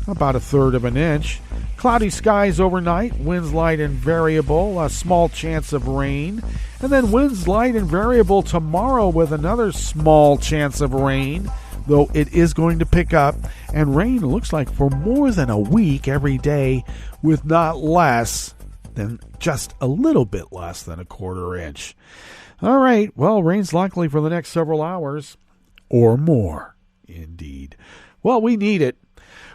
about 1/3 of an inch. Cloudy skies overnight, winds light and variable, a small chance of rain, and then winds light and variable tomorrow with another small chance of rain, though it is going to pick up, and rain looks like for more than a week every day, with not less than just a little bit less than 1/4 inch. All right, well, rain's likely for the next several hours or more, indeed. Well, we need it.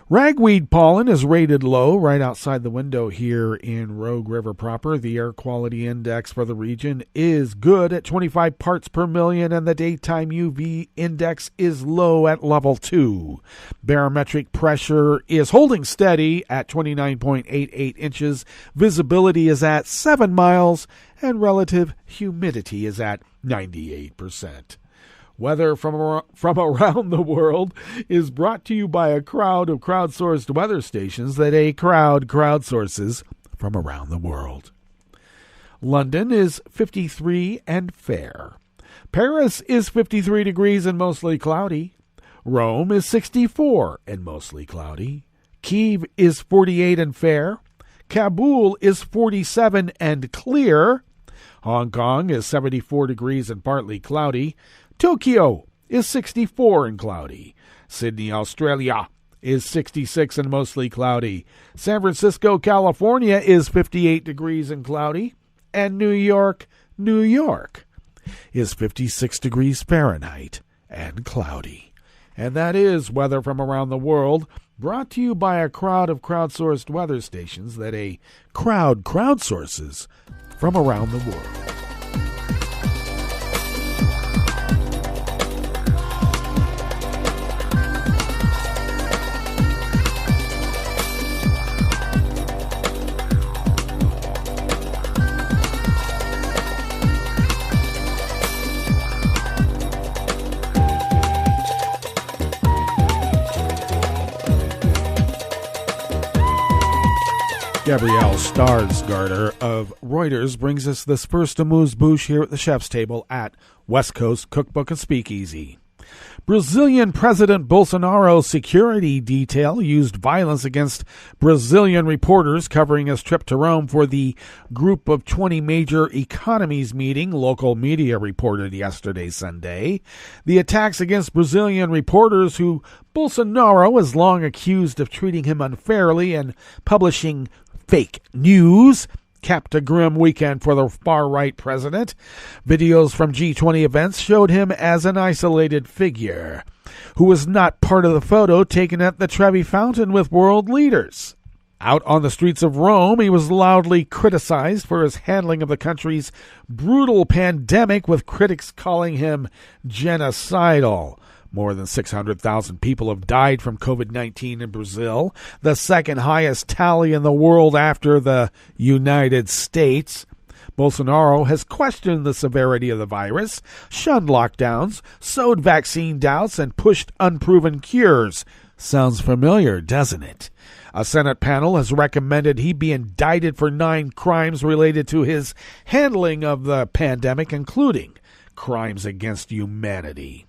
Ragweed pollen is rated low right outside the window here in Rogue River proper. The air quality index for the region is good at 25 parts per million, and the daytime UV index is low at level 2. Barometric pressure is holding steady at 29.88 inches. Visibility is at 7 miles, and relative humidity is at 98%. Weather from around the world is brought to you by a crowd of crowdsourced weather stations that a crowd crowdsources from around the world. London is 53 and fair. Paris is 53 degrees and mostly cloudy. Rome is 64 and mostly cloudy. Kyiv is 48 and fair. Kabul is 47 and clear. Hong Kong is 74 degrees and partly cloudy. Tokyo is 64 and cloudy. Sydney, Australia is 66 and mostly cloudy. San Francisco, California is 58 degrees and cloudy. And New York is 56 degrees Fahrenheit and cloudy. And that is weather from around the world. brought to you by a crowd of crowdsourced weather stations that a crowd crowdsources from around the world. Gabrielle Starsgarter of Reuters brings us this first amuse-bouche here at the chef's table at West Coast Cookbook and Speakeasy. Brazilian President Bolsonaro's security detail used violence against Brazilian reporters covering his trip to Rome for the Group of 20 Major Economies meeting, local media reported yesterday, Sunday. The attacks against Brazilian reporters who Bolsonaro has long accused of treating him unfairly and publishing fake news capped a grim weekend for the far-right president. Videos from G20 events showed him as an isolated figure who was not part of the photo taken at the Trevi Fountain with world leaders. Out on the streets of Rome, he was loudly criticized for his handling of the country's brutal pandemic, with critics calling him genocidal. More than 600,000 people have died from COVID-19 in Brazil, the second highest tally in the world after the United States. Bolsonaro has questioned the severity of the virus, shunned lockdowns, sowed vaccine doubts, and pushed unproven cures. Sounds familiar, doesn't it? A Senate panel has recommended he be indicted for 9 crimes related to his handling of the pandemic, including crimes against humanity.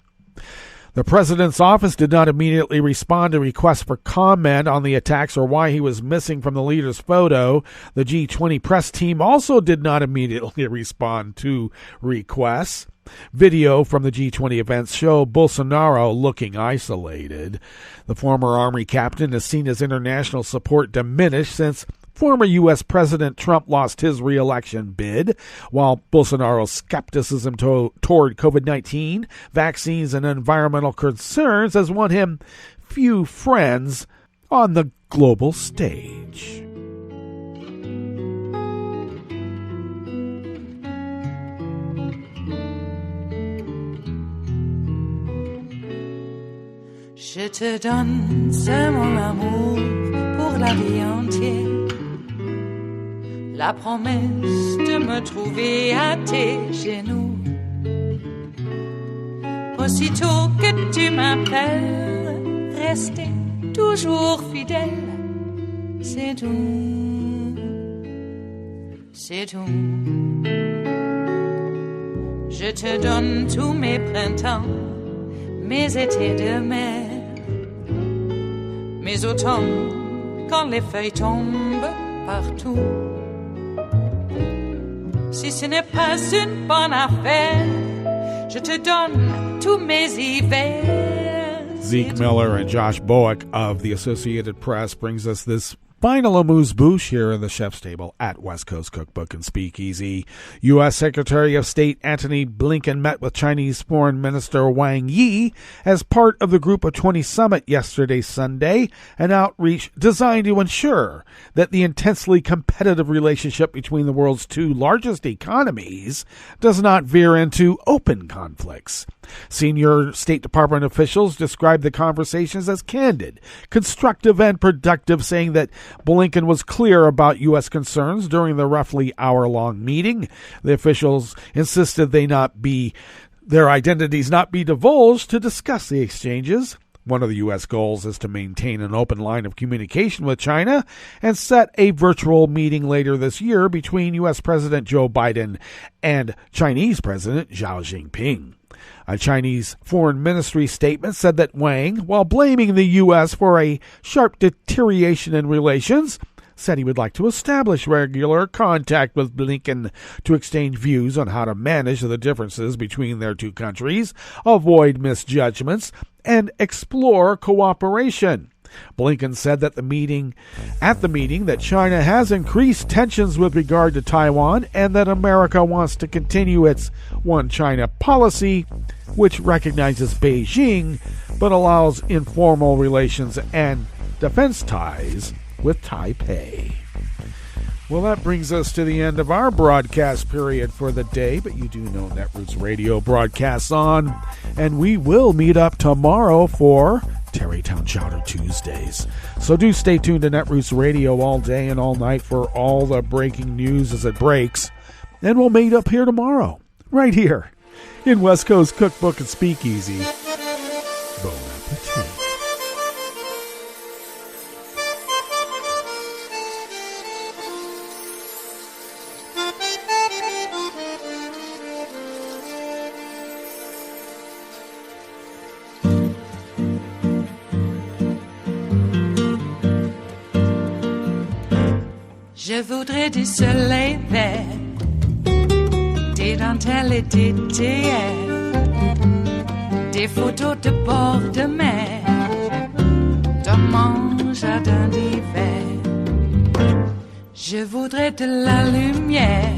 The president's office did not immediately respond to requests for comment on the attacks or why he was missing from the leader's photo. The G20 press team also did not immediately respond to requests. Video from the G20 events show Bolsonaro looking isolated. The former Army captain has seen his international support diminish since former U.S. President Trump lost his re-election bid, while Bolsonaro's skepticism toward COVID-19, vaccines, and environmental concerns has won him few friends on the global stage. Je te donne c'est mon amour pour la vie entière. La promesse de me trouver à tes genoux. Aussitôt que tu m'appelles, rester toujours fidèle. C'est tout, c'est tout. Je te donne tous mes printemps, mes étés de mer, mes automnes quand les feuilles tombent partout. Si ce n'est pas une bonne affaire, je te donne tous mes hivers. Zeke Miller and Josh Bowick of the Associated Press brings us this final amuse-bouche here in the chef's table at West Coast Cookbook and Speakeasy. U.S. Secretary of State Antony Blinken met with Chinese Foreign Minister Wang Yi as part of the Group of 20 summit yesterday, Sunday, an outreach designed to ensure that the intensely competitive relationship between the world's 2 largest economies does not veer into open conflicts. Senior State Department officials described the conversations as candid, constructive, and productive, saying that Blinken was clear about U.S. concerns during the roughly hour-long meeting. The officials insisted their identities not be divulged to discuss the exchanges. One of the U.S. goals is to maintain an open line of communication with China and set a virtual meeting later this year between U.S. President Joe Biden and Chinese President Xi Jinping. A Chinese Foreign Ministry statement said that Wang, while blaming the U.S. for a sharp deterioration in relations, said he would like to establish regular contact with Blinken to exchange views on how to manage the differences between their 2 countries, avoid misjudgments, and explore cooperation. Blinken said that at the meeting that China has increased tensions with regard to Taiwan and that America wants to continue its One China policy, which recognizes Beijing but allows informal relations and defense ties with Taipei. Well, that brings us to the end of our broadcast period for the day, but you do know Netroots Radio broadcasts on, and we will meet up tomorrow for Tarrytown Chowder Tuesdays. So do stay tuned to Netroots Radio all day and all night for all the breaking news as it breaks, and we'll meet up here tomorrow, right here, in West Coast Cookbook and Speakeasy. Bon appetit. Je voudrais du soleil vert, des dentelles et des théières, des photos de bord de mer, dans mon jardin d'hiver. Je voudrais de la lumière,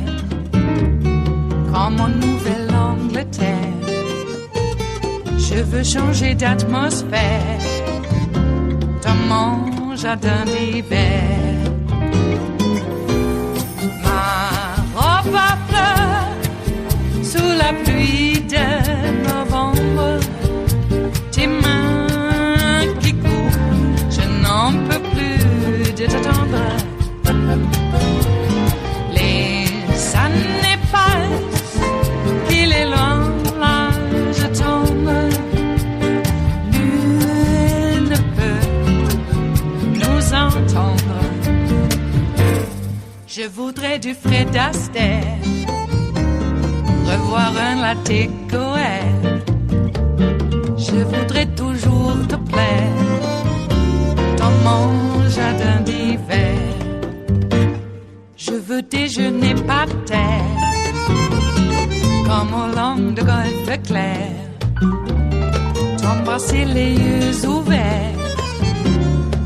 comme en Nouvelle-Angleterre. Je veux changer d'atmosphère, dans mon jardin d'hiver. Ma fleur sous la pluie de novembre, tes mains qui courent, je n'en peux plus de t'attendre. Les années passent, qu'il est loin, là je tombe. Nul ne peut nous entendre. Je voudrais du Fred Astaire, revoir un latte Goël. Je voudrais toujours te plaire dans mon jardin d'hiver. Je veux déjeuner par terre, comme au long de golfe clair, t'embrasser les yeux ouverts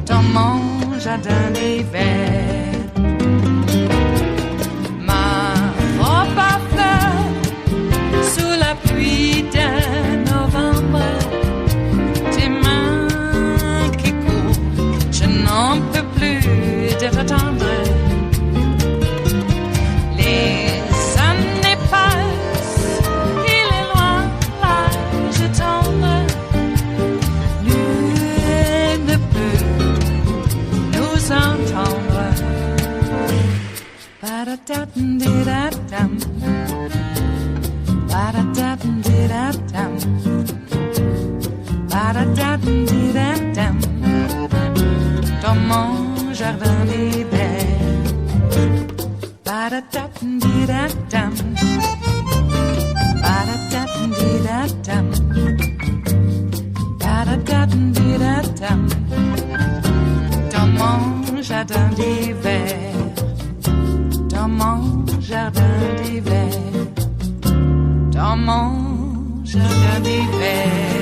dans mon jardin d'hiver. Pluie de novembre, tes mains qui courent, je n'en peux plus de t'attendre. Les années passent, il est loin, là je tombe. Nul ne peut nous entendre. Ba-da-da-dum-di-da-dum. Ba-da-da-dum-di-da-dum. Ba-da-da-dum-di-da-dum. Dans mon jardin d'hiver. Ba-da-da-dum-di-da-dum. Ba-da-da-dum-di-da-dum. Ba-da-da-dum-di-da-dum. Dans mon jardin d'hiver. Dans mon jardin d'hiver. Dans mon jardin d'hiver.